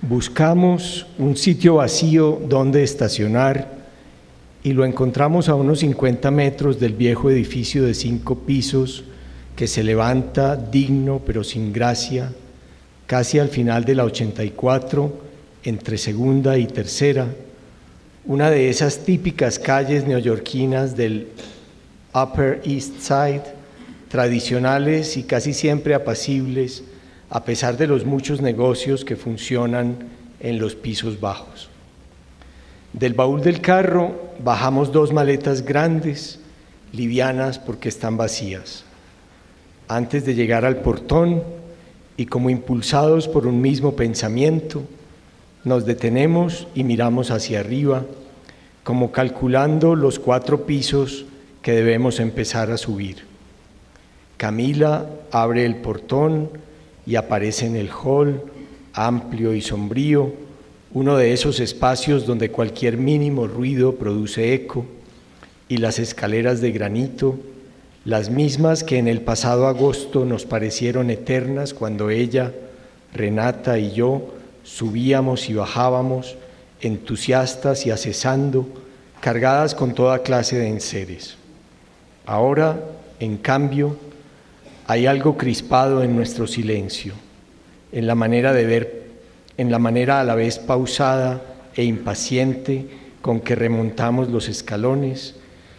Buscamos un sitio vacío donde estacionar y lo encontramos a unos 50 metros del viejo edificio de 5 pisos que se levanta digno pero sin gracia, casi al final de la 84, entre segunda y tercera, una de esas típicas calles neoyorquinas del Upper East Side, tradicionales y casi siempre apacibles, a pesar de los muchos negocios que funcionan en los pisos bajos. Del baúl del carro bajamos 2 maletas grandes, livianas porque están vacías. Antes de llegar al portón, y como impulsados por un mismo pensamiento, nos detenemos y miramos hacia arriba, como calculando los 4 pisos que debemos empezar a subir. Camila abre el portón y aparece en el hall, amplio y sombrío, uno de esos espacios donde cualquier mínimo ruido produce eco, y las escaleras de granito, las mismas que en el pasado agosto nos parecieron eternas cuando ella, Renata y yo subíamos y bajábamos, entusiastas y acesando, cargadas con toda clase de enseres. Ahora, en cambio, hay algo crispado en nuestro silencio, en la manera de ver, en la manera a la vez pausada e impaciente con que remontamos los escalones,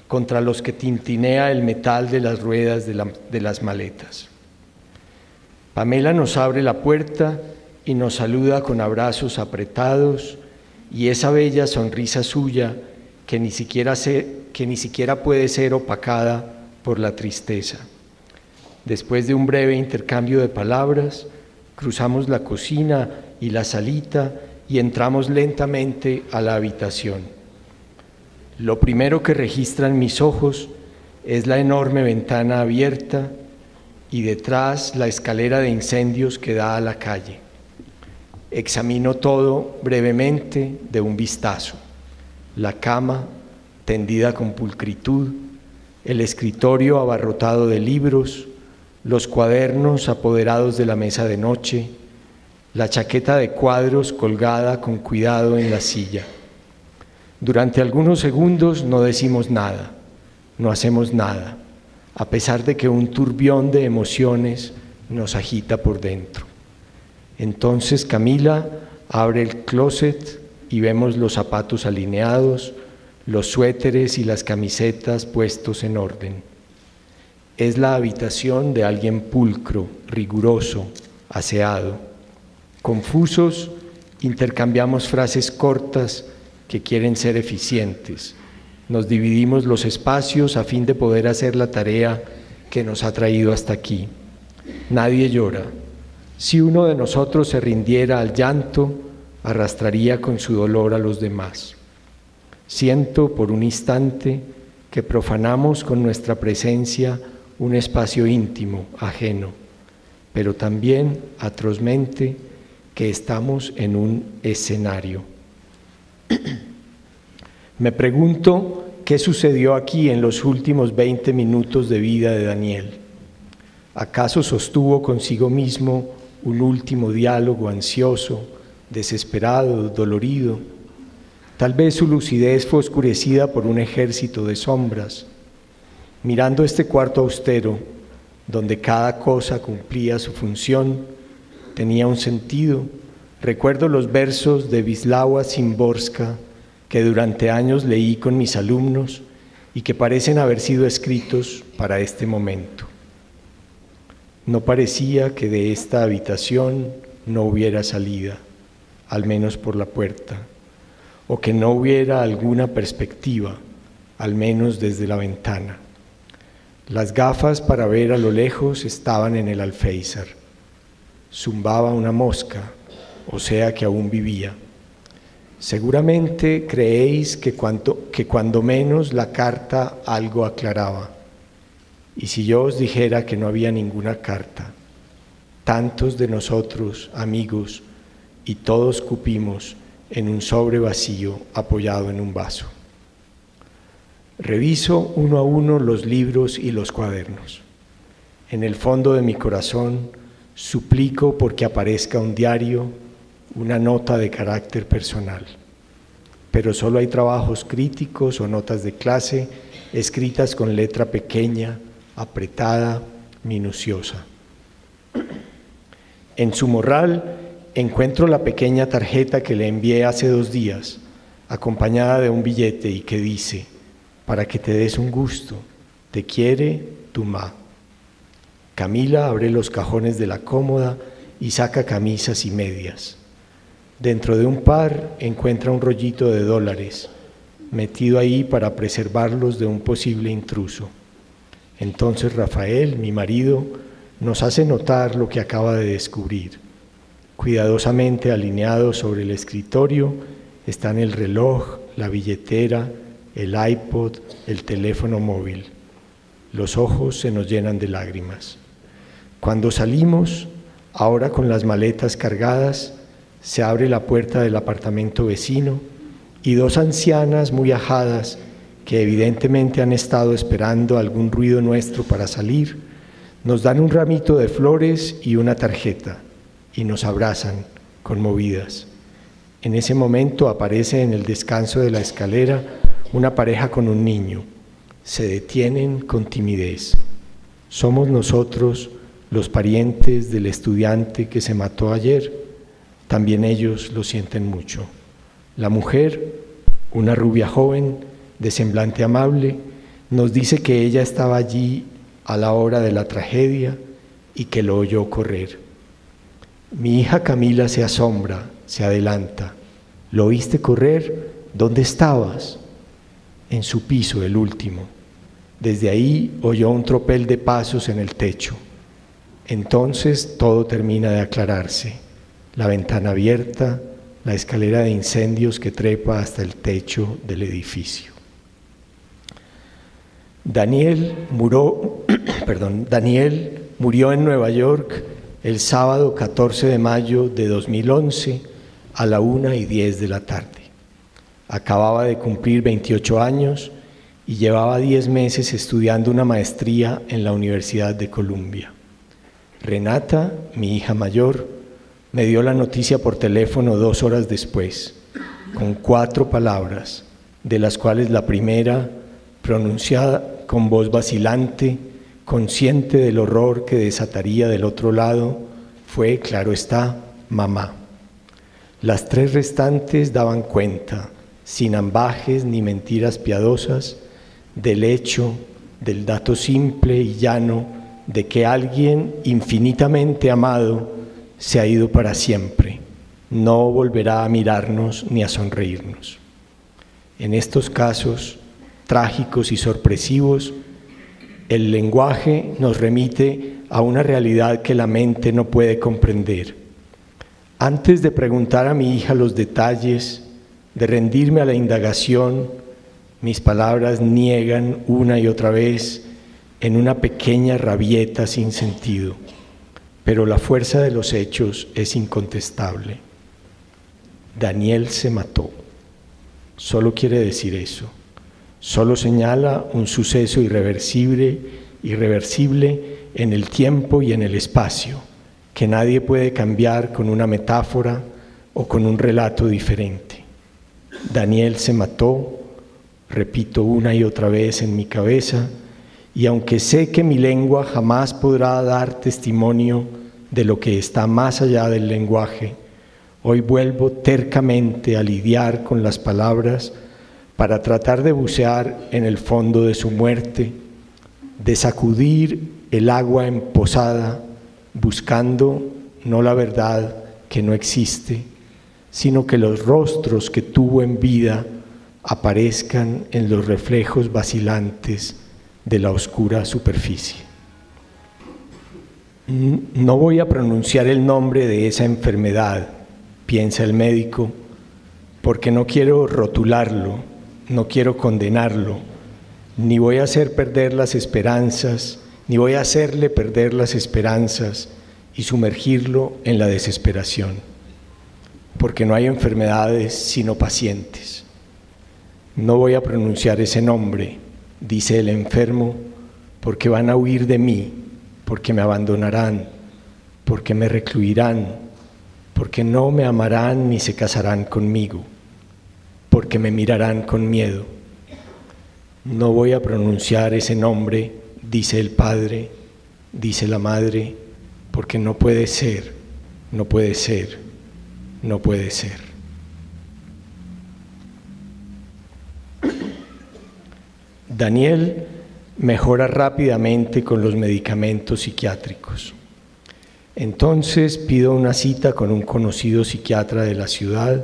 contra los que tintinea el metal de las ruedas de las maletas. Pamela nos abre la puerta y nos saluda con abrazos apretados y esa bella sonrisa suya que ni siquiera puede ser opacada por la tristeza. Después de un breve intercambio de palabras, cruzamos la cocina y la salita y entramos lentamente a la habitación. Lo primero que registran mis ojos es la enorme ventana abierta y detrás la escalera de incendios que da a la calle. Examino todo brevemente de un vistazo: la cama tendida con pulcritud, el escritorio abarrotado de libros, los cuadernos apoderados de la mesa de noche, la chaqueta de cuadros colgada con cuidado en la silla. Durante algunos segundos no decimos nada, no hacemos nada, a pesar de que un turbión de emociones nos agita por dentro. Entonces Camila abre el closet y vemos los zapatos alineados, los suéteres y las camisetas puestos en orden. Es la habitación de alguien pulcro, riguroso, aseado. Confusos, intercambiamos frases cortas que quieren ser eficientes. Nos dividimos los espacios a fin de poder hacer la tarea que nos ha traído hasta aquí. Nadie llora. Si uno de nosotros se rindiera al llanto, arrastraría con su dolor a los demás. Siento por un instante que profanamos con nuestra presencia un espacio íntimo, ajeno, pero también atrozmente que estamos en un escenario. Me pregunto qué sucedió aquí en los últimos 20 minutos de vida de Daniel. ¿Acaso sostuvo consigo mismo un último diálogo ansioso, desesperado, dolorido? Tal vez su lucidez fue oscurecida por un ejército de sombras. Mirando este cuarto austero, donde cada cosa cumplía su función, tenía un sentido, recuerdo los versos de Wisława Szymborska que durante años leí con mis alumnos y que parecen haber sido escritos para este momento. No parecía que de esta habitación no hubiera salida, al menos por la puerta, o que no hubiera alguna perspectiva, al menos desde la ventana. Las gafas para ver a lo lejos estaban en el alféizar. Zumbaba una mosca, o sea que aún vivía. Seguramente creéis que cuando menos la carta algo aclaraba. Y si yo os dijera que no había ninguna carta, tantos de nosotros, amigos, y todos cupimos en un sobre vacío apoyado en un vaso. Reviso uno a uno los libros y los cuadernos. En el fondo de mi corazón suplico porque aparezca un diario, una nota de carácter personal. Pero solo hay trabajos críticos o notas de clase escritas con letra pequeña, apretada, minuciosa. En su morral encuentro la pequeña tarjeta que le envié hace 2 días, acompañada de un billete y que dice: para que te des un gusto, te quiere tu ma. Camila abre los cajones de la cómoda y saca camisas y medias. Dentro de un par encuentra un rollito de $, metido ahí para preservarlos de un posible intruso. Entonces Rafael, mi marido, nos hace notar lo que acaba de descubrir. Cuidadosamente alineados sobre el escritorio están el reloj, la billetera, el iPod, el teléfono móvil. Los ojos se nos llenan de lágrimas. Cuando salimos, ahora con las maletas cargadas, se abre la puerta del apartamento vecino y 2 ancianas muy ajadas, que evidentemente han estado esperando algún ruido nuestro para salir, nos dan un ramito de flores y una tarjeta y nos abrazan, conmovidas. En ese momento aparece en el descanso de la escalera una pareja con un niño. Se detienen con timidez. Somos nosotros, los parientes del estudiante que se mató ayer. También ellos lo sienten mucho. La mujer, una rubia joven, de semblante amable, nos dice que ella estaba allí a la hora de la tragedia y que lo oyó correr. Mi hija Camila se asombra, se adelanta. ¿Lo oíste correr? ¿Dónde estabas? En su piso, el último. Desde ahí oyó un tropel de pasos en el techo. Entonces todo termina de aclararse. La ventana abierta, la escalera de incendios que trepa hasta el techo del edificio. Daniel murió en Nueva York el sábado 14 de mayo de 2011 a la 1:10 de la tarde. Acababa de cumplir 28 años y llevaba 10 meses estudiando una maestría en la Universidad de Columbia. Renata, mi hija mayor, me dio la noticia por teléfono 2 horas después, con 4 palabras, de las cuales la primera, pronunciada con voz vacilante, consciente del horror que desataría del otro lado, fue, claro está, mamá. Las 3 restantes daban cuenta, sin ambajes ni mentiras piadosas, del hecho, del dato simple y llano de que alguien infinitamente amado se ha ido para siempre, no volverá a mirarnos ni a sonreírnos. En estos casos trágicos y sorpresivos, el lenguaje nos remite a una realidad que la mente no puede comprender. Antes de preguntar a mi hija los detalles, de rendirme a la indagación, mis palabras niegan una y otra vez en una pequeña rabieta sin sentido, pero la fuerza de los hechos es incontestable. Daniel se mató. Solo quiere decir eso. Solo señala un suceso irreversible en el tiempo y en el espacio, que nadie puede cambiar con una metáfora o con un relato diferente. Daniel se mató, repito una y otra vez en mi cabeza, y aunque sé que mi lengua jamás podrá dar testimonio de lo que está más allá del lenguaje, hoy vuelvo tercamente a lidiar con las palabras para tratar de bucear en el fondo de su muerte, de sacudir el agua emposada, buscando no la verdad que no existe, sino que los rostros que tuvo en vida aparezcan en los reflejos vacilantes de la oscura superficie. No voy a pronunciar el nombre de esa enfermedad, piensa el médico, porque no quiero rotularlo, no quiero condenarlo, ni voy a hacer perder las esperanzas, ni voy a hacerle perder las esperanzas y sumergirlo en la desesperación, porque no hay enfermedades sino pacientes. No voy a pronunciar ese nombre, dice el enfermo, porque van a huir de mí, porque me abandonarán, porque me recluirán, porque no me amarán ni se casarán conmigo, porque me mirarán con miedo. No voy a pronunciar ese nombre, dice el padre, dice la madre, porque no puede ser, no puede ser, no puede ser. Daniel mejora rápidamente con los medicamentos psiquiátricos. Entonces pido una cita con un conocido psiquiatra de la ciudad,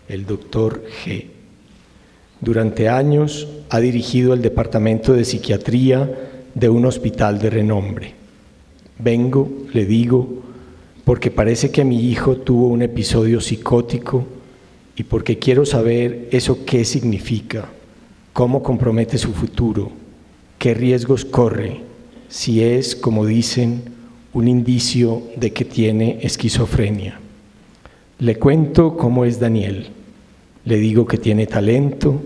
el doctor G. Durante años ha dirigido el departamento de psiquiatría de un hospital de renombre. Vengo, le digo, porque parece que mi hijo tuvo un episodio psicótico y porque quiero saber eso qué significa, cómo compromete su futuro, qué riesgos corre, si es, como dicen, un indicio de que tiene esquizofrenia. Le cuento cómo es Daniel. Le digo que tiene talento,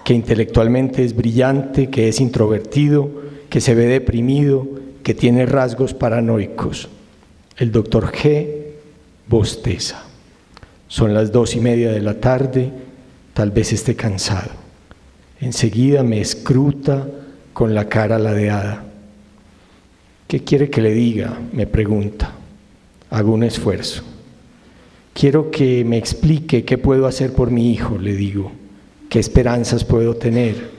que intelectualmente es brillante, que es introvertido, que se ve deprimido, que tiene rasgos paranoicos. El doctor G bosteza. Son las 2:30 de la tarde, tal vez esté cansado. Enseguida me escruta con la cara ladeada. ¿Qué quiere que le diga?, me pregunta. Hago un esfuerzo. Quiero que me explique qué puedo hacer por mi hijo, le digo. ¿Qué esperanzas puedo tener?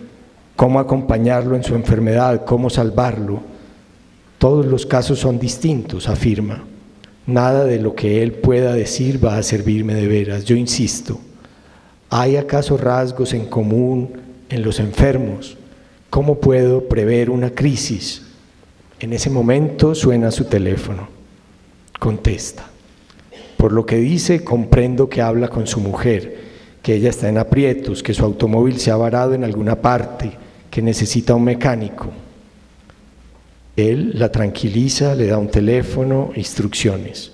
¿Cómo acompañarlo en su enfermedad? ¿Cómo salvarlo? Todos los casos son distintos, afirma. Nada de lo que él pueda decir va a servirme de veras. Yo insisto. ¿Hay acaso rasgos en común en los enfermos? ¿Cómo puedo prever una crisis? En ese momento suena su teléfono. Contesta. Por lo que dice, comprendo que habla con su mujer, que ella está en aprietos, que su automóvil se ha varado en alguna parte, que necesita un mecánico. Él la tranquiliza, le da un teléfono, instrucciones.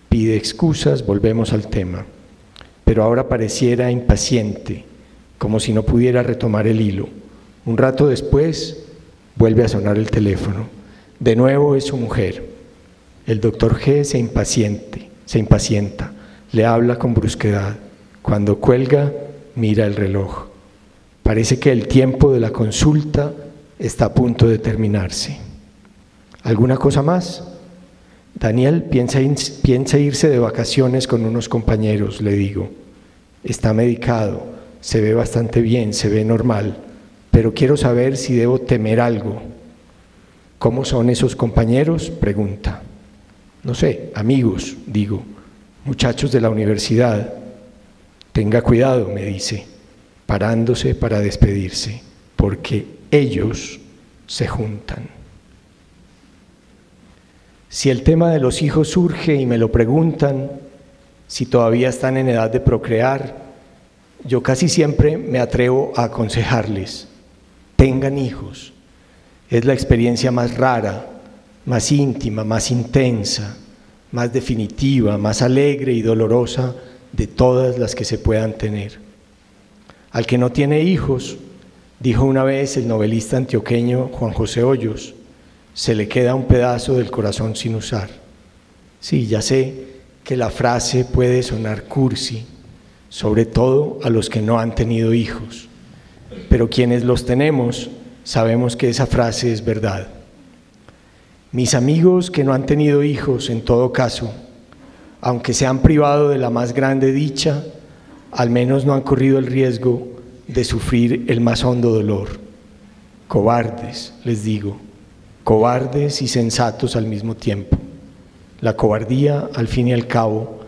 Pide excusas, volvemos al tema. Pero ahora pareciera impaciente, como si no pudiera retomar el hilo. Un rato después, vuelve a sonar el teléfono. De nuevo es su mujer. El doctor G se impacienta, le habla con brusquedad. Cuando cuelga, mira el reloj. Parece que el tiempo de la consulta está a punto de terminarse. ¿Alguna cosa más? Daniel piensa irse de vacaciones con unos compañeros, le digo. Está medicado, se ve bastante bien, se ve normal, pero quiero saber si debo temer algo. ¿Cómo son esos compañeros?, pregunta. No sé, amigos, digo, muchachos de la universidad. Tenga cuidado, me dice, parándose para despedirse, porque ellos se juntan. Si el tema de los hijos surge y me lo preguntan, si todavía están en edad de procrear, yo casi siempre me atrevo a aconsejarles, tengan hijos. Es la experiencia más rara, más íntima, más intensa, más definitiva, más alegre y dolorosa de todas las que se puedan tener. Al que no tiene hijos, dijo una vez el novelista antioqueño Juan José Hoyos, se le queda un pedazo del corazón sin usar. Sí, ya sé que la frase puede sonar cursi, sobre todo a los que no han tenido hijos, pero quienes los tenemos sabemos que esa frase es verdad. Mis amigos que no han tenido hijos, en todo caso, aunque se han privado de la más grande dicha, al menos no han corrido el riesgo de sufrir el más hondo dolor. Cobardes, les digo, cobardes y sensatos al mismo tiempo. La cobardía, al fin y al cabo,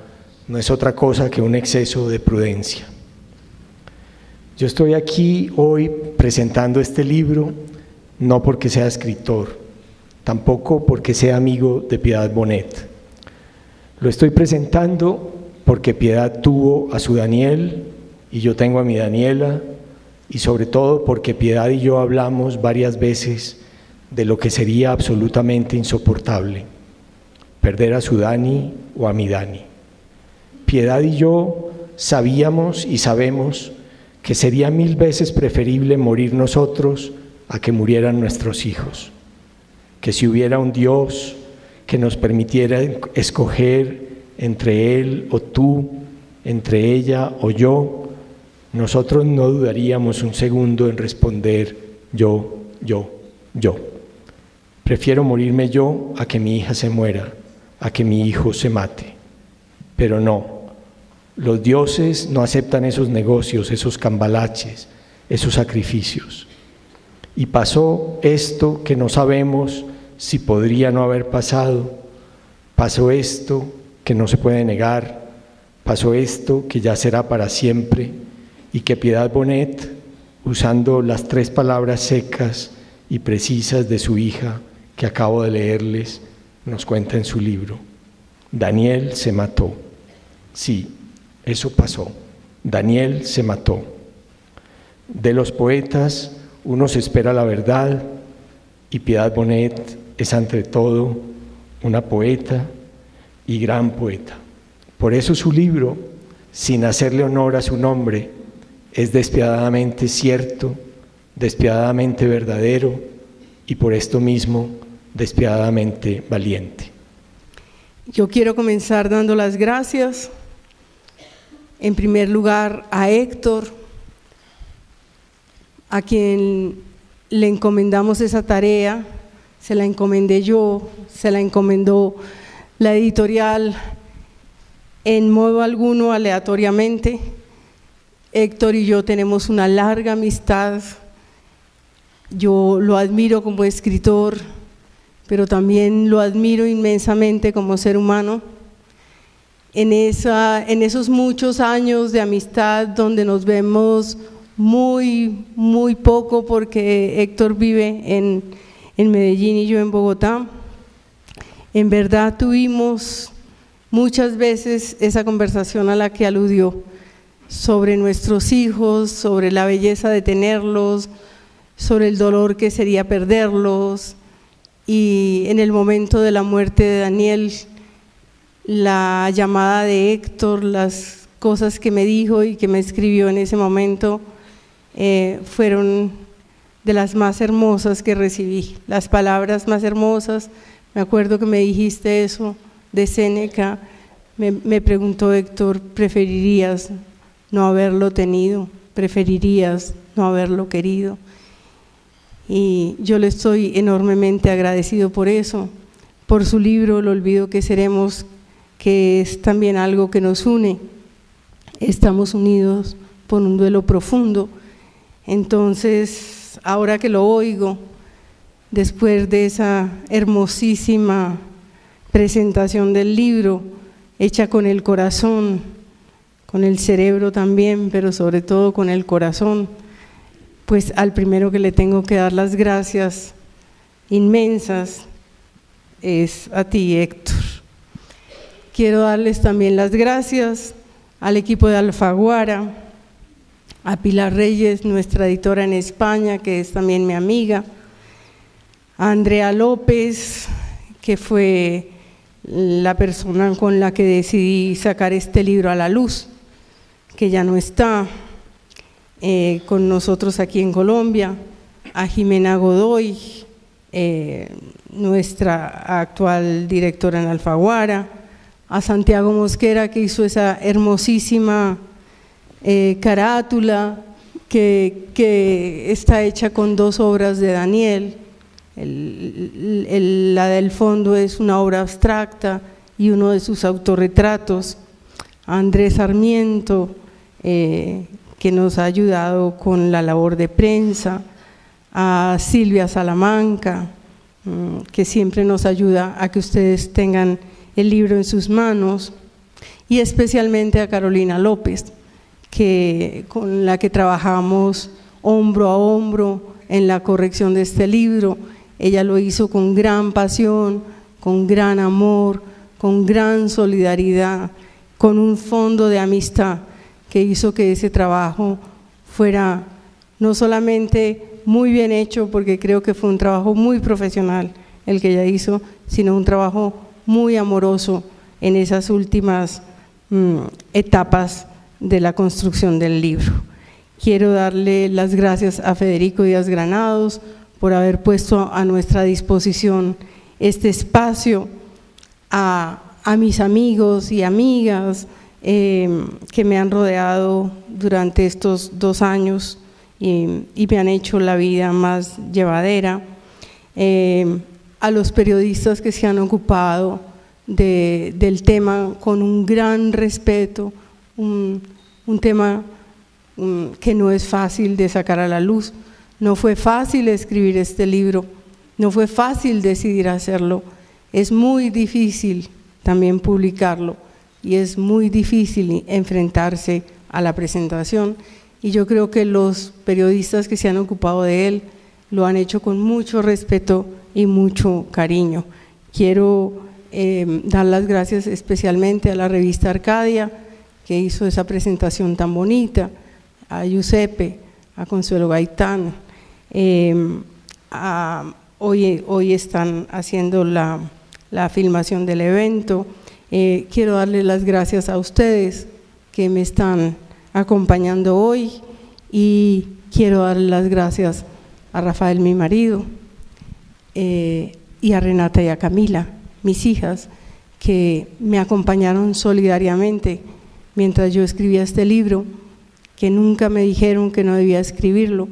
no es otra cosa que un exceso de prudencia. Yo estoy aquí hoy presentando este libro no porque sea escritor, tampoco porque sea amigo de Piedad Bonet. Lo estoy presentando porque Piedad tuvo a su Daniel y yo tengo a mi Daniela, y sobre todo porque Piedad y yo hablamos varias veces de lo que sería absolutamente insoportable, perder a su Dani o a mi Dani. Piedad y yo sabíamos y sabemos que sería 1000 veces preferible morir nosotros a que murieran nuestros hijos, que si hubiera un Dios que nos permitiera escoger entre él o tú, entre ella o yo, nosotros no dudaríamos un segundo en responder yo. Prefiero morirme yo a que mi hija se muera, a que mi hijo se mate. Pero no, los dioses no aceptan esos negocios, esos cambalaches, esos sacrificios. Y pasó esto que no sabemos si podría no haber pasado, pasó esto que no se puede negar, pasó esto que ya será para siempre, y que Piedad Bonet, usando las 3 palabras secas y precisas de su hija que acabo de leerles, nos cuenta en su libro: Daniel se mató. Sí, eso pasó. Daniel se mató. De los poetas uno se espera la verdad, y Piedad Bonet es ante todo una poeta y gran poeta. Por eso su libro, sin hacerle honor a su nombre, es despiadadamente cierto, despiadadamente verdadero y por esto mismo despiadadamente valiente. Yo quiero comenzar dando las gracias, en primer lugar, a Héctor, a quien le encomendamos esa tarea. Se la encomendé yo, se la encomendó la editorial, en modo alguno aleatoriamente. Héctor y yo tenemos una larga amistad. Yo lo admiro como escritor, pero también lo admiro inmensamente como ser humano. En esos muchos años de amistad donde nos vemos muy poco, porque Héctor vive en Medellín y yo en Bogotá, en verdad tuvimos muchas veces esa conversación a la que aludió, sobre nuestros hijos, sobre la belleza de tenerlos, sobre el dolor que sería perderlos. Y en el momento de la muerte de Daniel, la llamada de Héctor, las cosas que me dijo y que me escribió en ese momento, fueron de las más hermosas que recibí, las palabras más hermosas. Me acuerdo que me dijiste eso de Séneca. Me preguntó Héctor: ¿preferirías no haberlo tenido? ¿Preferirías no haberlo querido? Y yo le estoy enormemente agradecido por eso, por su libro El olvido que seremos, que es también algo que nos une. Estamos unidos por un duelo profundo. Entonces, ahora que lo oigo, después de esa hermosísima presentación del libro, hecha con el corazón, con el cerebro también, pero sobre todo con el corazón, pues al primero que le tengo que dar las gracias inmensas es a ti, Héctor. Quiero darles también las gracias al equipo de Alfaguara, a Pilar Reyes, nuestra editora en España, que es también mi amiga, a Andrea López, que fue la persona con la que decidí sacar este libro a la luz, que ya no está con nosotros aquí en Colombia, a Jimena Godoy, nuestra actual directora en Alfaguara, a Santiago Mosquera, que hizo esa hermosísima carátula que está hecha con 2 obras de Daniel. La del fondo es una obra abstracta y uno de sus autorretratos. A Andrés Sarmiento, que nos ha ayudado con la labor de prensa, a Silvia Salamanca, que siempre nos ayuda a que ustedes tengan el libro en sus manos, y especialmente a Carolina López, con la que trabajamos hombro a hombro en la corrección de este libro. Ella lo hizo con gran pasión, con gran amor, con gran solidaridad, con un fondo de amistad que hizo que ese trabajo fuera no solamente muy bien hecho, porque creo que fue un trabajo muy profesional el que ella hizo, sino un trabajo muy amoroso en esas últimas etapas de la construcción del libro. Quiero darle las gracias a Federico Díaz Granados por haber puesto a nuestra disposición este espacio, a a mis amigos y amigas que me han rodeado durante estos 2 años y me han hecho la vida más llevadera, a los periodistas que se han ocupado del tema con un gran respeto, un tema que no es fácil de sacar a la luz. No fue fácil escribir este libro, no fue fácil decidir hacerlo, es muy difícil también publicarlo y es muy difícil enfrentarse a la presentación, y yo creo que los periodistas que se han ocupado de él lo han hecho con mucho respeto y mucho cariño. Quiero dar las gracias especialmente a la revista Arcadia, que hizo esa presentación tan bonita, a Giuseppe, a Consuelo Gaitán. Hoy están haciendo la filmación del evento. Quiero darle las gracias a ustedes que me están acompañando hoy, y quiero darle las gracias a Rafael, mi marido, y a Renata y a Camila, mis hijas, que me acompañaron solidariamente mientras yo escribía este libro, que nunca me dijeron que no debía escribirlo,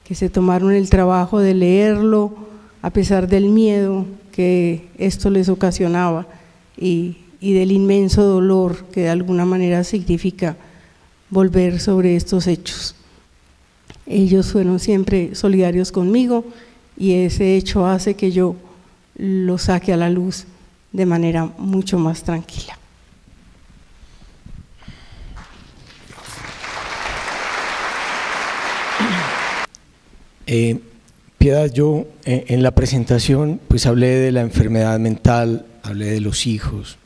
que se tomaron el trabajo de leerlo a pesar del miedo que esto les ocasionaba y del inmenso dolor que de alguna manera significa volver sobre estos hechos. Ellos fueron siempre solidarios conmigo, y ese hecho hace que yo lo saque a la luz de manera mucho más tranquila. Piedad, yo en la presentación pues hablé de la enfermedad mental, hablé de los hijos,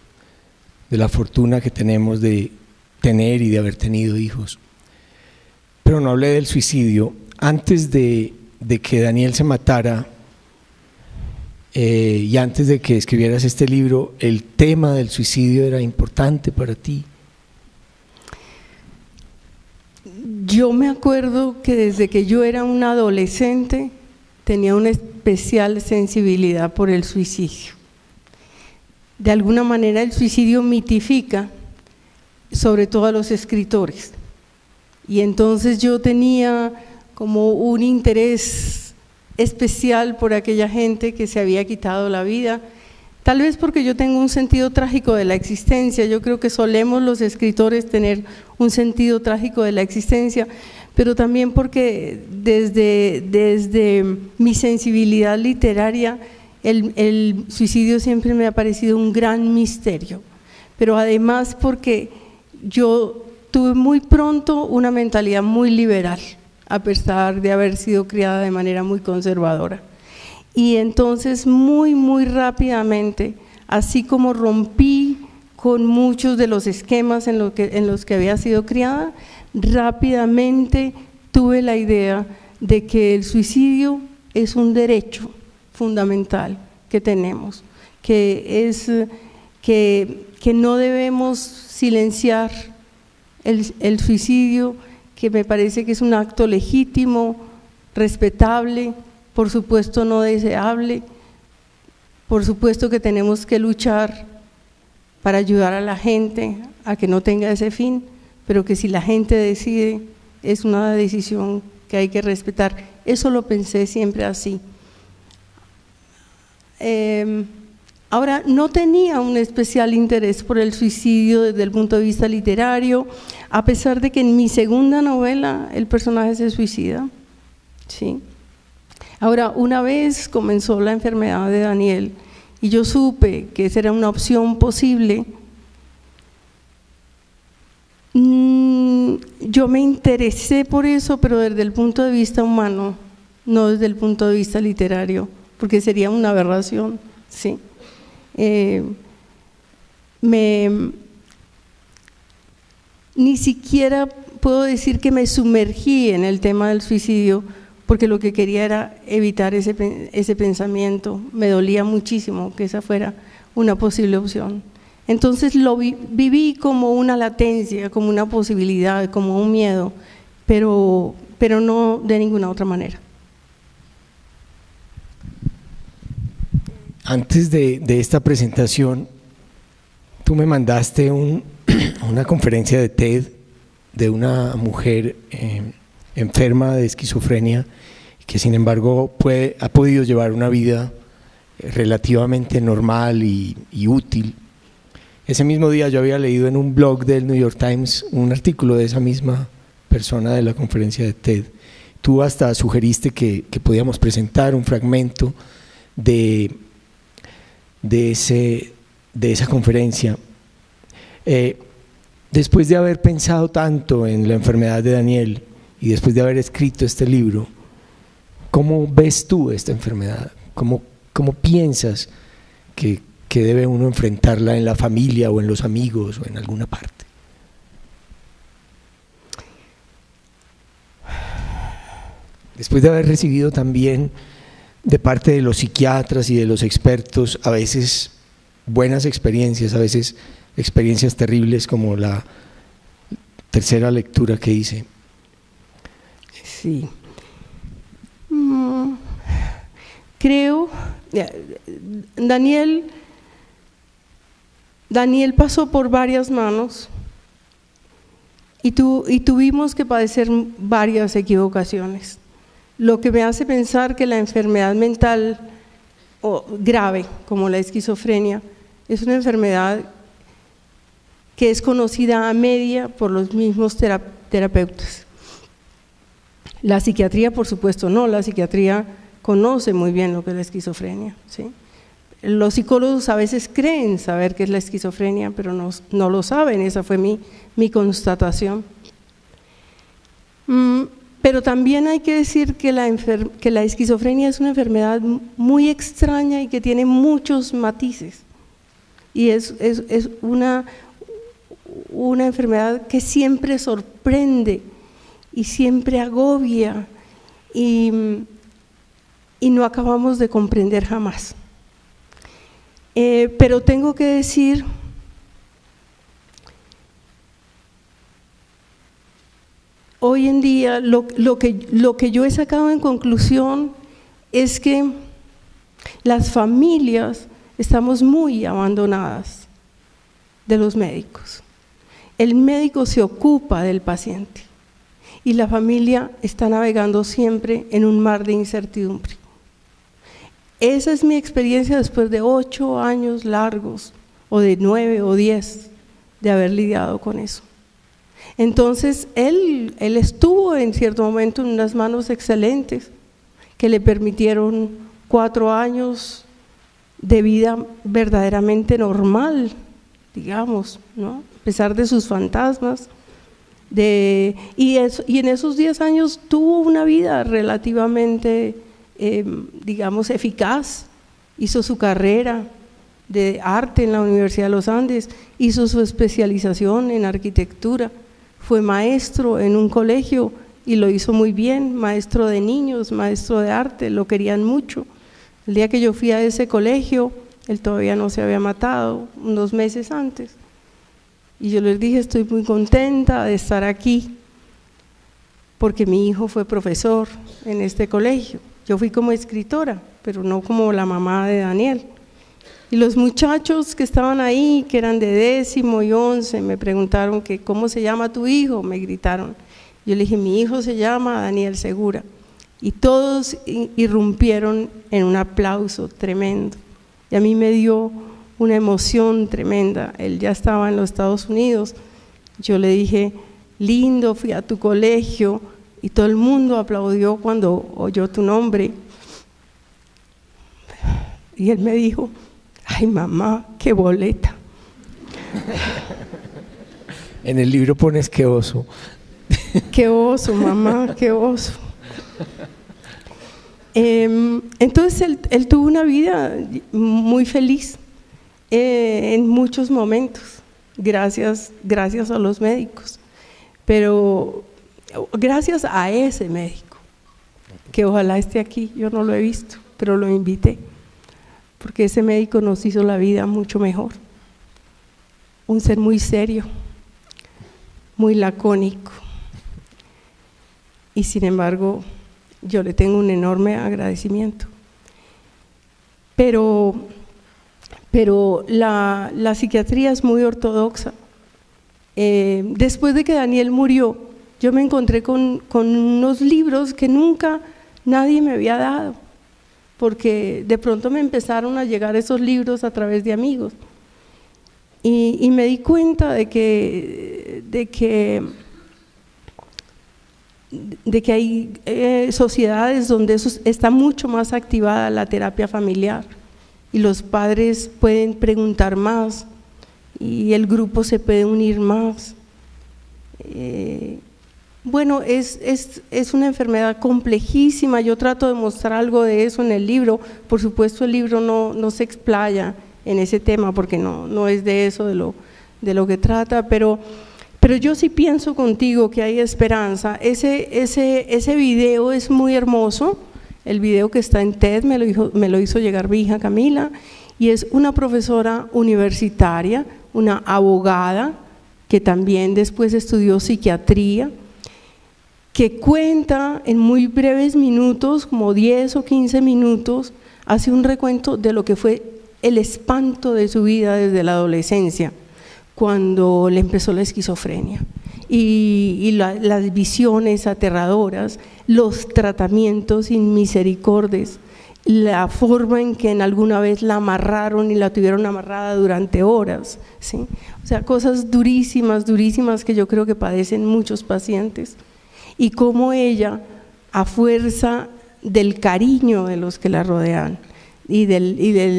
de la fortuna que tenemos de tener y de haber tenido hijos, pero no hablé del suicidio. Antes de que Daniel se matara y antes de que escribieras este libro, ¿el tema del suicidio era importante para ti? Yo me acuerdo que desde que yo era una adolescente tenía una especial sensibilidad por el suicidio. De alguna manera el suicidio mitifica sobre todo a los escritores, y entonces yo tenía como un interés especial por aquella gente que se había quitado la vida, tal vez porque yo tengo un sentido trágico de la existencia. Yo creo que solemos los escritores tener un sentido trágico de la existencia, pero también porque desde mi sensibilidad literaria el suicidio siempre me ha parecido un gran misterio, pero además porque yo tuve muy pronto una mentalidad muy liberal, a pesar de haber sido criada de manera muy conservadora. Y entonces muy rápidamente, así como rompí con muchos de los esquemas en los que había sido criada, rápidamente tuve la idea de que el suicidio es un derecho fundamental que tenemos, que no debemos silenciar el suicidio, que me parece que es un acto legítimo, respetable, por supuesto no deseable, por supuesto que tenemos que luchar para ayudar a la gente a que no tenga ese fin, pero que si la gente decide es una decisión que hay que respetar. Eso lo pensé siempre así. Ahora, no tenía un especial interés por el suicidio desde el punto de vista literario, a pesar de que en mi segunda novela el personaje se suicida, ¿sí? Ahora, una vez comenzó la enfermedad de Daniel y yo supe que esa era una opción posible, yo me interesé por eso, pero desde el punto de vista humano, no desde el punto de vista literario, porque sería una aberración, ¿sí? Ni siquiera puedo decir que me sumergí en el tema del suicidio, porque lo que quería era evitar ese pensamiento. Me dolía muchísimo que esa fuera una posible opción. Entonces lo viví como una latencia, como una posibilidad, como un miedo, pero no de ninguna otra manera. Antes de esta presentación, tú me mandaste una conferencia de TED de una mujer enferma de esquizofrenia que sin embargo ha podido llevar una vida relativamente normal y útil. Ese mismo día yo había leído en un blog del New York Times un artículo de esa misma persona de la conferencia de TED. Tú hasta sugeriste que podíamos presentar un fragmento de esa conferencia. Después de haber pensado tanto en la enfermedad de Daniel y después de haber escrito este libro, ¿cómo ves tú esta enfermedad? ¿Cómo piensas que debe uno enfrentarla en la familia o en los amigos o en alguna parte? Después de haber recibido también de parte de los psiquiatras y de los expertos, a veces buenas experiencias, a veces experiencias terribles como la tercera lectura que hice. Sí. Creo, Daniel pasó por varias manos y tuvimos que padecer varias equivocaciones, lo que me hace pensar que la enfermedad mental grave, como la esquizofrenia, es una enfermedad que es conocida a media por los mismos terapeutas. La psiquiatría, por supuesto, no, la psiquiatría conoce muy bien lo que es la esquizofrenia, ¿sí? Los psicólogos a veces creen saber qué es la esquizofrenia, pero no lo saben, esa fue mi constatación. Pero también hay que decir que la esquizofrenia es una enfermedad muy extraña y que tiene muchos matices. Y es una enfermedad que siempre sorprende y siempre agobia y no acabamos de comprender jamás. Pero tengo que decir hoy en día lo que yo he sacado en conclusión es que las familias estamos muy abandonadas de los médicos. El médico se ocupa del paciente y la familia está navegando siempre en un mar de incertidumbre. Esa es mi experiencia después de 8 años largos, o de 9 o 10, de haber lidiado con eso. Entonces, él estuvo en cierto momento en unas manos excelentes que le permitieron 4 años de vida verdaderamente normal, digamos, ¿no? A pesar de sus fantasmas. Y en esos 10 años tuvo una vida relativamente, digamos, eficaz. Hizo su carrera de arte en la Universidad de los Andes, hizo su especialización en arquitectura, fue maestro en un colegio y lo hizo muy bien, maestro de niños, maestro de arte, lo querían mucho. El día que yo fui a ese colegio, él todavía no se había matado, unos meses antes. Y yo les dije, estoy muy contenta de estar aquí, porque mi hijo fue profesor en este colegio. Yo fui como escritora, pero no como la mamá de Daniel. Y los muchachos que estaban ahí, que eran de 10º y 11, me preguntaron que ¿cómo se llama tu hijo? Me gritaron. Yo le dije, mi hijo se llama Daniel Segura. Y todos irrumpieron en un aplauso tremendo. Y a mí me dio una emoción tremenda. Él ya estaba en los Estados Unidos. Yo le dije, lindo, fui a tu colegio, y todo el mundo aplaudió cuando oyó tu nombre. Y él me dijo, ay mamá, qué boleta. En el libro pones qué oso. Qué oso, mamá, qué oso. Entonces él tuvo una vida muy feliz en muchos momentos, gracias a los médicos, pero gracias a ese médico, que ojalá esté aquí, yo no lo he visto, pero lo invité, porque ese médico nos hizo la vida mucho mejor. Un ser muy serio, muy lacónico, y sin embargo yo le tengo un enorme agradecimiento. Pero pero la psiquiatría es muy ortodoxa. Después de que Daniel murió, yo me encontré con unos libros que nunca nadie me había dado, porque de pronto me empezaron a llegar esos libros a través de amigos, y me di cuenta de que hay sociedades donde eso está mucho más activada la terapia familiar, y los padres pueden preguntar más, y el grupo se puede unir más. Bueno, es una enfermedad complejísima. Yo trato de mostrar algo de eso en el libro. Por supuesto, el libro no se explaya en ese tema, porque no es de eso de lo que trata, pero yo sí pienso contigo que hay esperanza. Ese video es muy hermoso, el video que está en TED, me lo hizo llegar mi hija Camila, y es una profesora universitaria, una abogada, que también después estudió psiquiatría, que cuenta en muy breves minutos, como 10 o 15 minutos, hace un recuento de lo que fue el espanto de su vida desde la adolescencia, cuando le empezó la esquizofrenia, y las visiones aterradoras, los tratamientos inmisericordes, la forma en que en alguna vez la amarraron y la tuvieron amarrada durante horas, ¿sí? O sea, cosas durísimas, durísimas que yo creo que padecen muchos pacientes, y cómo ella, a fuerza del cariño de los que la rodean y de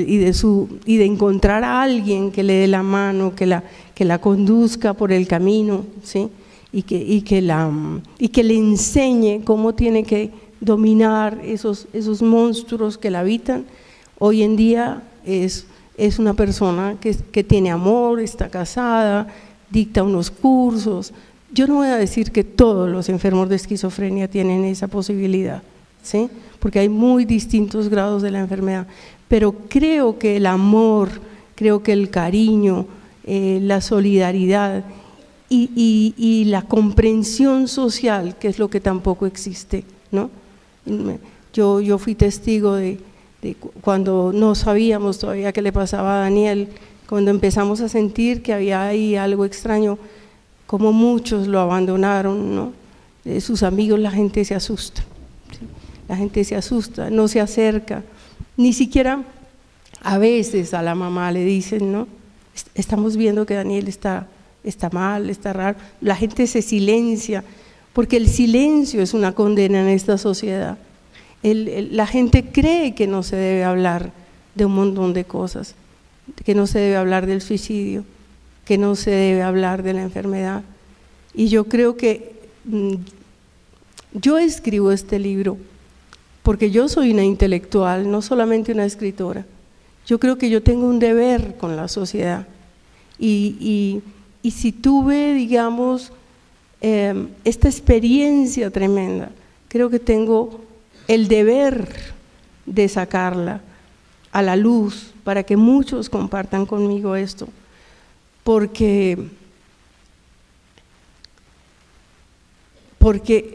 encontrar a alguien que le dé la mano, que la conduzca por el camino, ¿sí? y que le enseñe cómo tiene que dominar esos monstruos que la habitan. Hoy en día es una persona que tiene amor, está casada, dicta unos cursos. Yo no voy a decir que todos los enfermos de esquizofrenia tienen esa posibilidad, ¿sí? Porque hay muy distintos grados de la enfermedad, pero creo que el amor, creo que el cariño, la solidaridad y la comprensión social, que es lo que tampoco existe, ¿no? Yo fui testigo de cuando no sabíamos todavía qué le pasaba a Daniel, cuando empezamos a sentir que había ahí algo extraño, como muchos lo abandonaron, ¿no? Sus amigos, la gente se asusta, ¿sí? La gente se asusta, no se acerca, ni siquiera a veces a la mamá le dicen, ¿no? Estamos viendo que Daniel está mal, está raro. La gente se silencia, porque el silencio es una condena en esta sociedad. La gente cree que no se debe hablar de un montón de cosas, que no se debe hablar del suicidio, que no se debe hablar de la enfermedad. Y yo creo que yo escribo este libro porque yo soy una intelectual, no solamente una escritora. Yo creo que yo tengo un deber con la sociedad, y si tuve, digamos, esta experiencia tremenda, creo que tengo el deber de sacarla a la luz para que muchos compartan conmigo esto, porque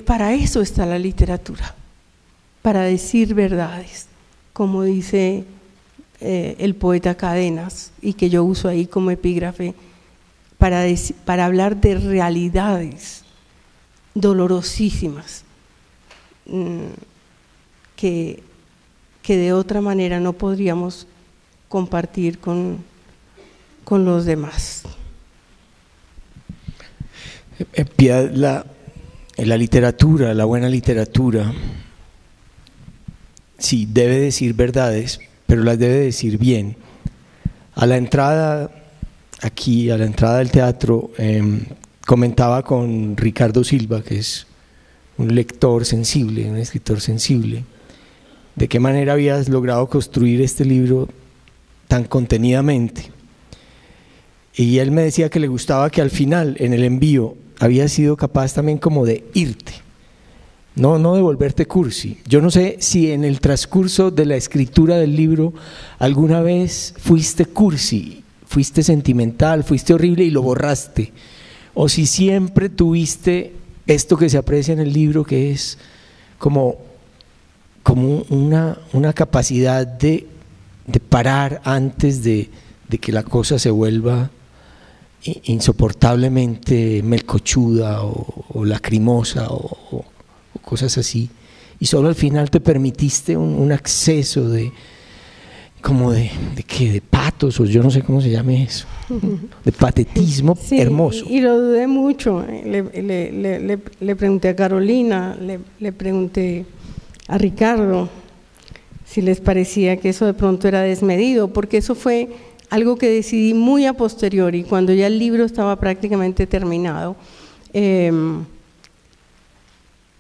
para eso está la literatura, para decir verdades, como dice el poeta Cadenas, y que yo uso ahí como epígrafe, para hablar de realidades dolorosísimas que de otra manera no podríamos compartir con los demás. Piedad, la literatura, la buena literatura, sí, debe decir verdades, pero las debe decir bien. A la entrada, aquí, a la entrada del teatro, comentaba con Ricardo Silva, que es un lector sensible, un escritor sensible, de qué manera habías logrado construir este libro tan contenidamente. Y él me decía que le gustaba que al final, en el envío, había sido capaz también como de irte, no de volverte cursi. Yo no sé si en el transcurso de la escritura del libro alguna vez fuiste cursi, fuiste sentimental, fuiste horrible y lo borraste, o si siempre tuviste esto que se aprecia en el libro, que es como una capacidad de parar antes de que la cosa se vuelva insoportablemente melcochuda o lacrimosa o cosas así, y solo al final te permitiste un acceso de patos, o yo no sé cómo se llame eso, de patetismo, sí, hermoso. Y lo dudé mucho. Le pregunté a Carolina, le pregunté a Ricardo si les parecía que eso de pronto era desmedido, porque eso fue algo que decidí muy a posteriori, cuando ya el libro estaba prácticamente terminado.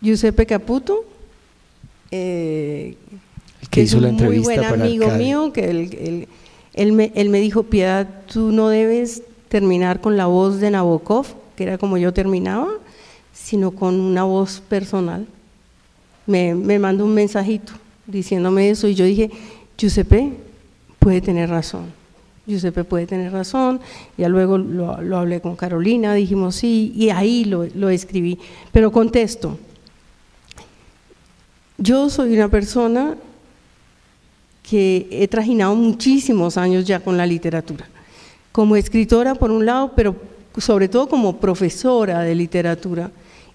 Giuseppe Caputo, el que hizo la entrevista, muy buen amigo mío, que él me dijo: Piedad, tú no debes terminar con la voz de Nabokov, que era como yo terminaba, sino con una voz personal. Me mandó un mensajito diciéndome eso, y yo dije: Giuseppe puede tener razón, Giuseppe puede tener razón. Ya luego lo hablé con Carolina, dijimos sí, y ahí lo escribí. Pero contesto, yo soy una persona que he trajinado muchísimos años ya con la literatura, como escritora por un lado, pero sobre todo como profesora de literatura,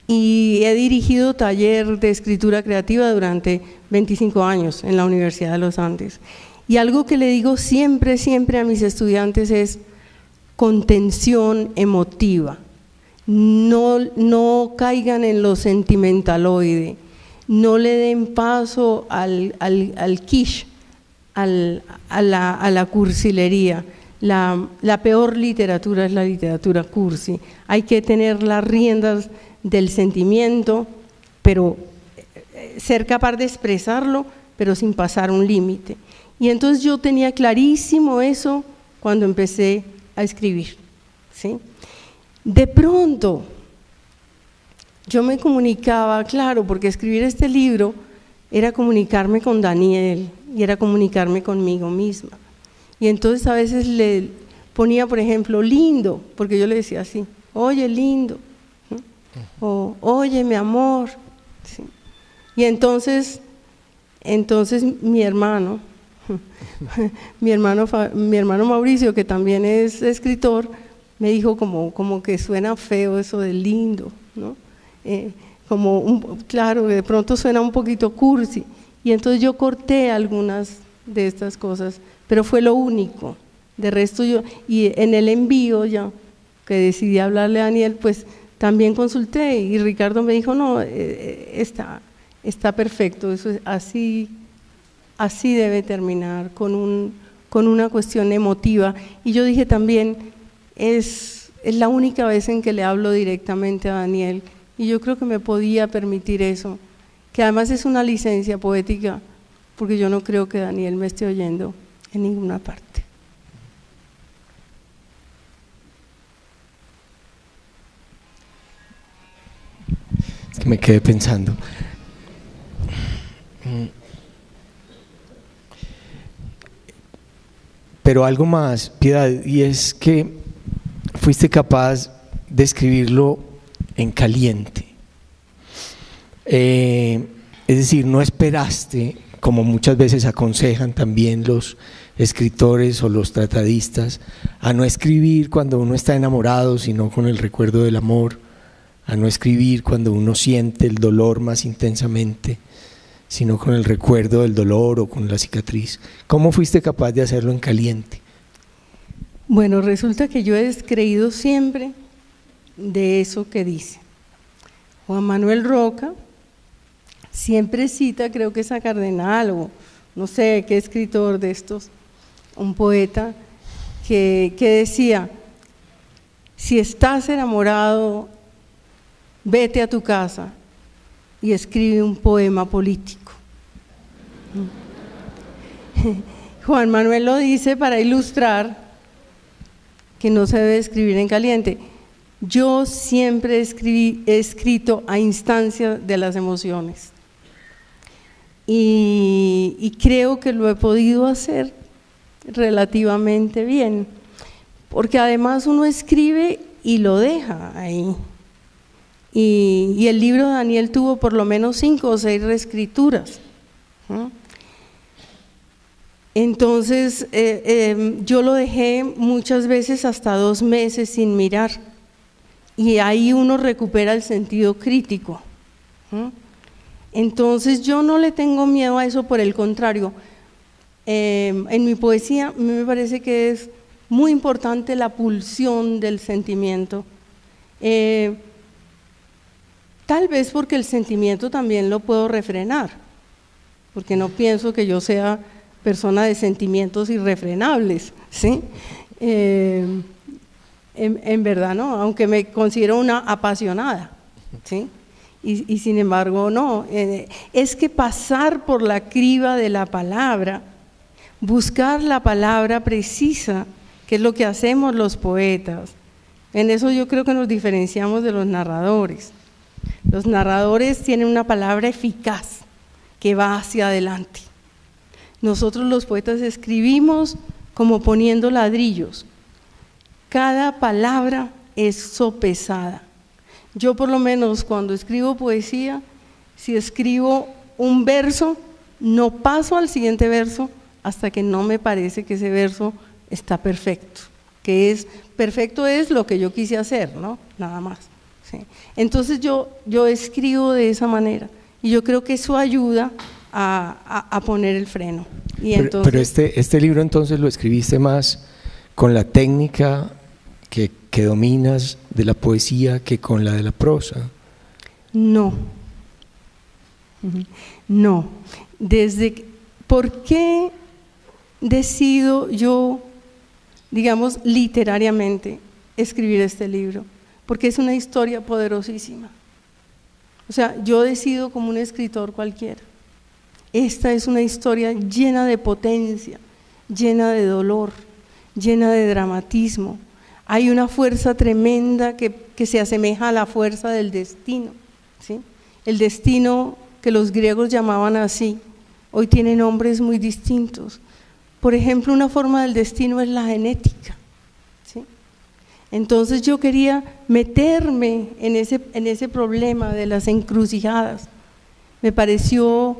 y he dirigido taller de escritura creativa durante 25 años en la Universidad de los Andes. Y algo que le digo siempre a mis estudiantes es contención emotiva. No caigan en lo sentimentaloide, no le den paso al quiche, a la cursilería. La peor literatura es la literatura cursi. Hay que tener las riendas del sentimiento, pero ser capaz de expresarlo, pero sin pasar un límite. Y entonces yo tenía clarísimo eso cuando empecé a escribir, ¿sí? De pronto yo me comunicaba, claro, porque escribir este libro era comunicarme con Daniel y era comunicarme conmigo misma. Y entonces a veces le ponía, por ejemplo, lindo, porque yo le decía así: oye, lindo, ¿no? O oye, mi amor, ¿sí? Y entonces mi hermano Mauricio, que también es escritor, me dijo como que suena feo eso de lindo, ¿no? Claro, de pronto suena un poquito cursi, y entonces yo corté algunas de estas cosas, pero fue lo único. De resto y en el envío ya que decidí hablarle a Daniel, pues también consulté, y Ricardo me dijo: no, está perfecto, eso es así debe terminar, con una cuestión emotiva. Y yo dije también, es la única vez en que le hablo directamente a Daniel, y yo creo que me podía permitir eso, que además es una licencia poética, porque yo no creo que Daniel me esté oyendo en ninguna parte. Es que me quedé pensando. Pero algo más, Piedad, y es que fuiste capaz de escribirlo en caliente. Es decir, no esperaste, como muchas veces aconsejan también los escritores o los tratadistas, a no escribir cuando uno está enamorado, sino con el recuerdo del amor, a no escribir cuando uno siente el dolor más intensamente, sino con el recuerdo del dolor o con la cicatriz. ¿Cómo fuiste capaz de hacerlo en caliente? Bueno, resulta que yo he creído siempre de eso que dice. Juan Manuel Roca siempre cita, creo que es a Cardenal o no sé qué escritor de estos, un poeta que decía: si estás enamorado, vete a tu casa y escribe un poema político. Juan Manuel lo dice para ilustrar que no se debe escribir en caliente. Yo siempre he escrito a instancia de las emociones, y creo que lo he podido hacer relativamente bien, porque además uno escribe y lo deja ahí. Y el libro de Daniel tuvo por lo menos 5 o 6 reescrituras, ¿no? Entonces, yo lo dejé muchas veces hasta 2 meses sin mirar, y ahí uno recupera el sentido crítico. Entonces, yo no le tengo miedo a eso, por el contrario. En mi poesía me parece que es muy importante la pulsión del sentimiento. Tal vez porque el sentimiento también lo puedo refrenar, porque no pienso que yo sea persona de sentimientos irrefrenables, ¿sí? En verdad no, aunque me considero una apasionada, ¿sí? Y sin embargo no, es que pasar por la criba de la palabra, buscar la palabra precisa, que es lo que hacemos los poetas. En eso yo creo que nos diferenciamos de los narradores. Los narradores tienen una palabra eficaz que va hacia adelante. Nosotros los poetas escribimos como poniendo ladrillos. Cada palabra es sopesada. Yo por lo menos cuando escribo poesía, si escribo un verso, no paso al siguiente verso hasta que no me parece que ese verso está perfecto. Que es perfecto es lo que yo quise hacer, ¿no? Nada más. ¿Sí? Entonces yo escribo de esa manera y yo creo que eso ayuda a poner el freno. Y pero este libro entonces lo escribiste más con la técnica que dominas de la poesía que con la de la prosa. No. ¿Por qué decido yo, digamos, literariamente escribir este libro? Porque es una historia poderosísima. O sea, yo decido como un escritor cualquiera. Esta es una historia llena de potencia, llena de dolor, llena de dramatismo. Hay una fuerza tremenda que se asemeja a la fuerza del destino, ¿sí? El destino que los griegos llamaban así, hoy tiene nombres muy distintos. Por ejemplo, una forma del destino es la genética, ¿sí? Entonces yo quería meterme en ese problema de las encrucijadas. Me pareció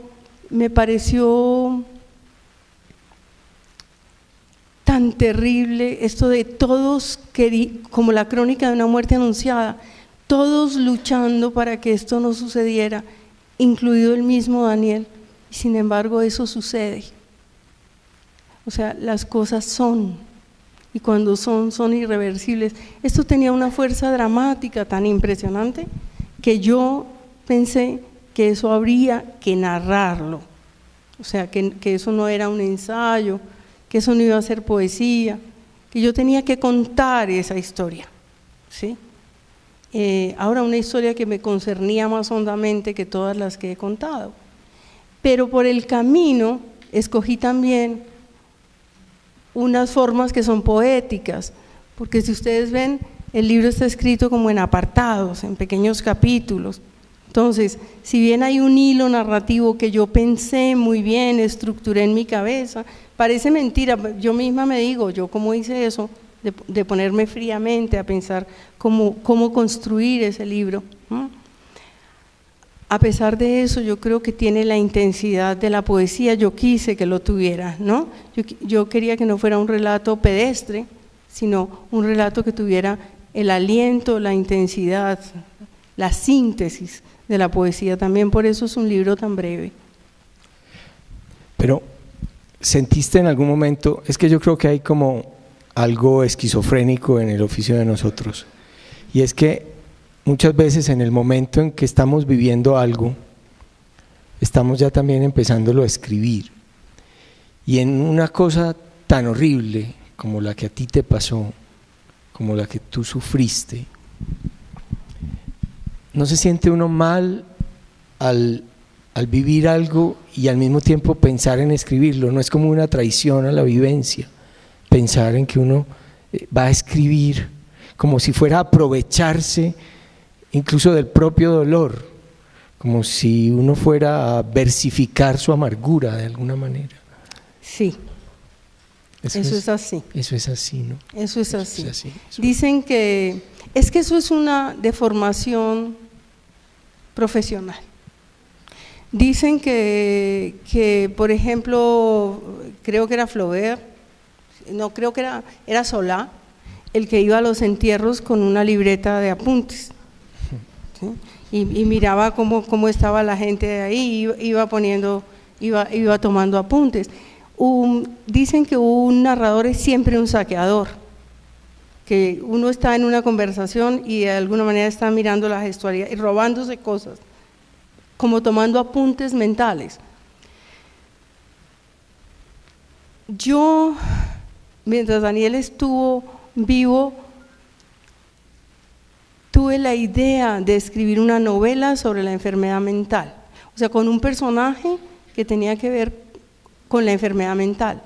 tan terrible esto de todos, como la crónica de una muerte anunciada, todos luchando para que esto no sucediera, incluido el mismo Daniel, y sin embargo eso sucede. O sea, las cosas son, y cuando son irreversibles. Esto tenía una fuerza dramática tan impresionante que yo pensé que eso habría que narrarlo, o sea, que eso no era un ensayo, que eso no iba a ser poesía, que yo tenía que contar esa historia, ¿sí? Ahora una historia que me concernía más hondamente que todas las que he contado, pero por el camino escogí también unas formas que son poéticas, porque si ustedes ven, el libro está escrito como en apartados, en pequeños capítulos. Entonces, si bien hay un hilo narrativo que yo pensé muy bien, estructuré en mi cabeza, parece mentira, yo misma me digo, yo cómo hice eso, de ponerme fríamente a pensar cómo construir ese libro. A pesar de eso, yo creo que tiene la intensidad de la poesía, yo quise que lo tuviera, ¿no? Yo quería que no fuera un relato pedestre, sino un relato que tuviera el aliento, la intensidad, la síntesis de la poesía, también por eso es un libro tan breve. Pero, ¿sentiste en algún momento, es que yo creo que hay como algo esquizofrénico en el oficio de nosotros, y es que muchas veces en el momento en que estamos viviendo algo, estamos ya también empezándolo a escribir, y en una cosa tan horrible como la que a ti te pasó, como la que tú sufriste, ¿no se siente uno mal al vivir algo y al mismo tiempo pensar en escribirlo? ¿No es como una traición a la vivencia pensar en que uno va a escribir como si fuera a aprovecharse incluso del propio dolor, como si uno fuera a versificar su amargura de alguna manera? Sí, eso es así. Eso es así, ¿no? Eso es así. Dicen que eso es una deformación profesional. Dicen que por ejemplo, creo que era Flaubert, no, creo que era Solá, el que iba a los entierros con una libreta de apuntes, ¿sí? Y miraba cómo estaba la gente de ahí, iba tomando apuntes. Dicen que un narrador es siempre un saqueador, que uno está en una conversación y de alguna manera está mirando la gestualidad y robándose cosas, como tomando apuntes mentales. Yo, mientras Daniel estuvo vivo, tuve la idea de escribir una novela sobre la enfermedad mental, o sea, con un personaje que tenía que ver con la enfermedad mental,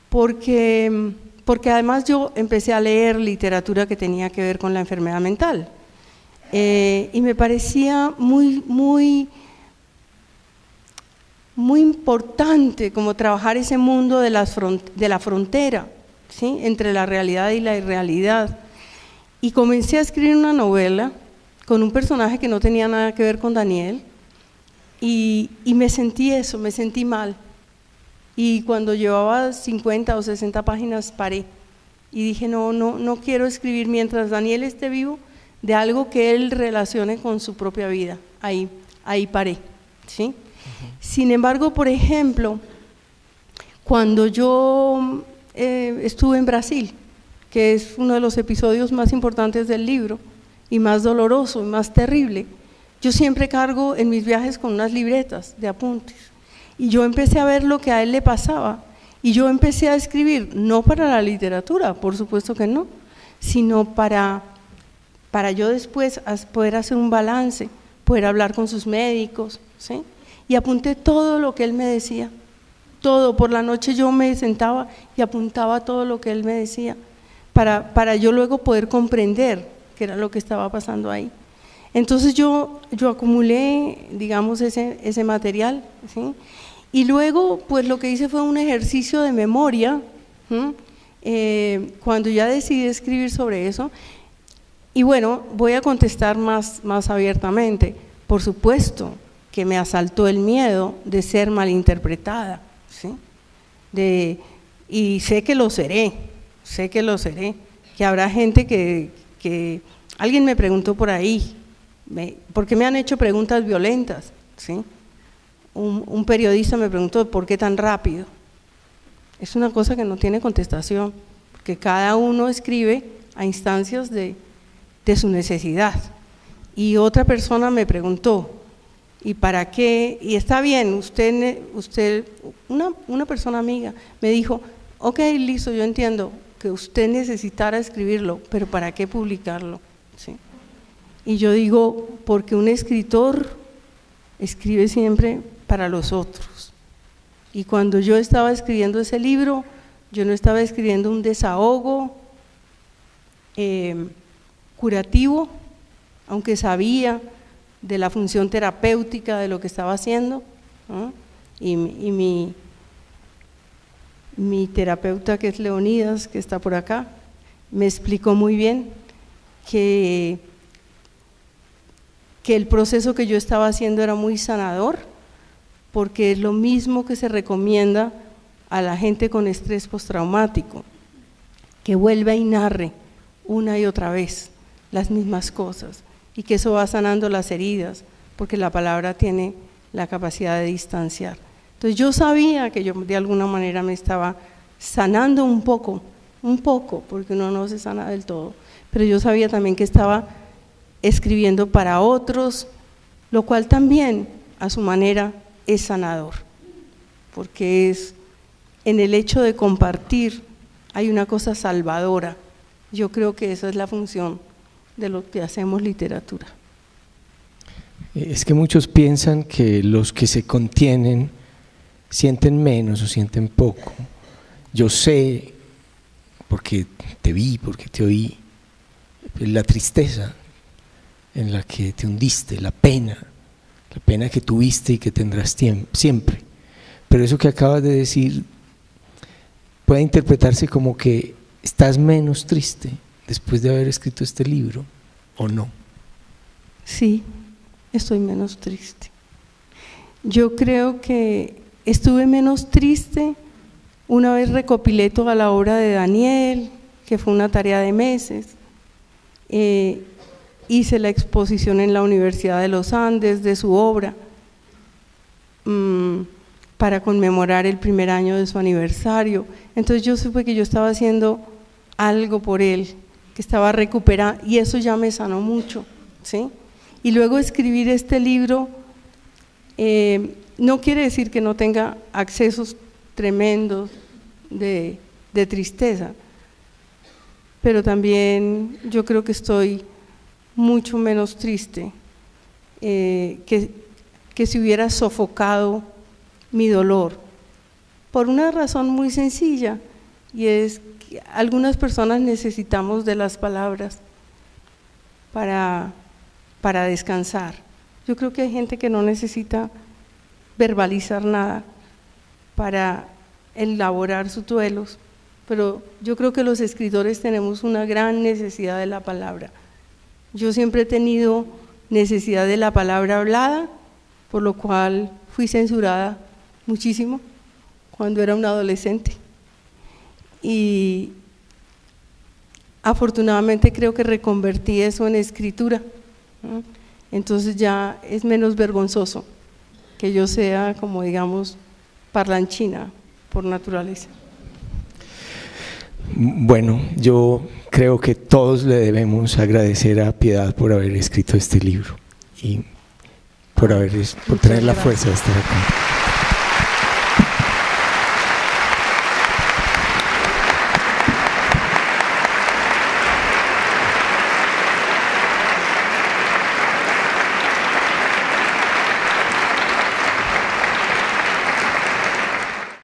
porque además yo empecé a leer literatura que tenía que ver con la enfermedad mental, y me parecía muy importante como trabajar ese mundo de la frontera, ¿sí? Entre la realidad y la irrealidad. Y comencé a escribir una novela con un personaje que no tenía nada que ver con Daniel, y me sentí mal. Y cuando llevaba 50 o 60 páginas paré y dije, no quiero escribir mientras Daniel esté vivo de algo que él relacione con su propia vida. Ahí paré, ¿sí? Sin embargo, por ejemplo, cuando yo estuve en Brasil, que es uno de los episodios más importantes del libro y más doloroso y más terrible, yo siempre cargo en mis viajes con unas libretas de apuntes, y yo empecé a ver lo que a él le pasaba y yo empecé a escribir, no para la literatura, por supuesto que no, sino para yo después poder hacer un balance, poder hablar con sus médicos, ¿sí? Y apunté todo lo que él me decía, todo. Por la noche yo me sentaba y apuntaba todo lo que él me decía, para yo luego poder comprender qué era lo que estaba pasando ahí. Entonces yo acumulé, digamos, ese material, ¿sí? Y luego pues lo que hice fue un ejercicio de memoria, cuando ya decidí escribir sobre eso. Y bueno, voy a contestar más abiertamente. Por supuesto que me asaltó el miedo de ser malinterpretada, ¿sí? Y sé que lo seré, que habrá gente que alguien me preguntó por ahí, porque me han hecho preguntas violentas, ¿sí? Un periodista me preguntó, ¿por qué tan rápido? Es una cosa que no tiene contestación, porque cada uno escribe a instancias de su necesidad. Y otra persona me preguntó, ¿y para qué? Y está bien, una persona amiga me dijo, ok, listo, yo entiendo que usted necesitara escribirlo, pero ¿para qué publicarlo? ¿Sí? Y yo digo, porque un escritor escribe siempre para los otros. Y cuando yo estaba escribiendo ese libro, yo no estaba escribiendo un desahogo curativo, aunque sabía de la función terapéutica de lo que estaba haciendo, ¿no? Y mi terapeuta, que es Leonidas, que está por acá, me explicó muy bien que el proceso que yo estaba haciendo era muy sanador, porque es lo mismo que se recomienda a la gente con estrés postraumático, que vuelva y narre una y otra vez las mismas cosas, y que eso va sanando las heridas, porque la palabra tiene la capacidad de distanciar. Entonces yo sabía que yo de alguna manera me estaba sanando un poco, porque uno no se sana del todo, pero yo sabía también que estaba escribiendo para otros, lo cual también a su manera es sanador, porque es en el hecho de compartir hay una cosa salvadora. Yo creo que esa es la función de lo que hacemos literatura. Es que muchos piensan que los que se contienen sienten menos o sienten poco. Yo sé, porque te vi, porque te oí, la tristeza en la que te hundiste, la pena que tuviste y que tendrás siempre. Pero eso que acabas de decir puede interpretarse como que estás menos triste después de haber escrito este libro, ¿o no? Sí, estoy menos triste. Yo creo que estuve menos triste Una vez recopilé toda la obra de Daniel, que fue una tarea de meses. Hice la exposición en la Universidad de los Andes de su obra para conmemorar el primer año de su aniversario. Entonces yo supe que yo estaba haciendo algo por él, que estaba recuperando, y eso ya me sanó mucho, ¿sí? Y luego escribir este libro no quiere decir que no tenga accesos tremendos de tristeza, pero también yo creo que estoy mucho menos triste que si hubiera sofocado mi dolor, por una razón muy sencilla, y es que algunas personas necesitamos de las palabras para descansar. Yo creo que hay gente que no necesita verbalizar nada para elaborar sus duelos, pero yo creo que los escritores tenemos una gran necesidad de la palabra. Yo siempre he tenido necesidad de la palabra hablada, por lo cual fui censurada muchísimo cuando era una adolescente, y afortunadamente creo que reconvertí eso en escritura, ¿no? Entonces ya es menos vergonzoso que yo sea, como digamos, parlanchina por naturaleza. Bueno, yo creo que todos le debemos agradecer a Piedad por haber escrito este libro y por tener la fuerza de estar acá.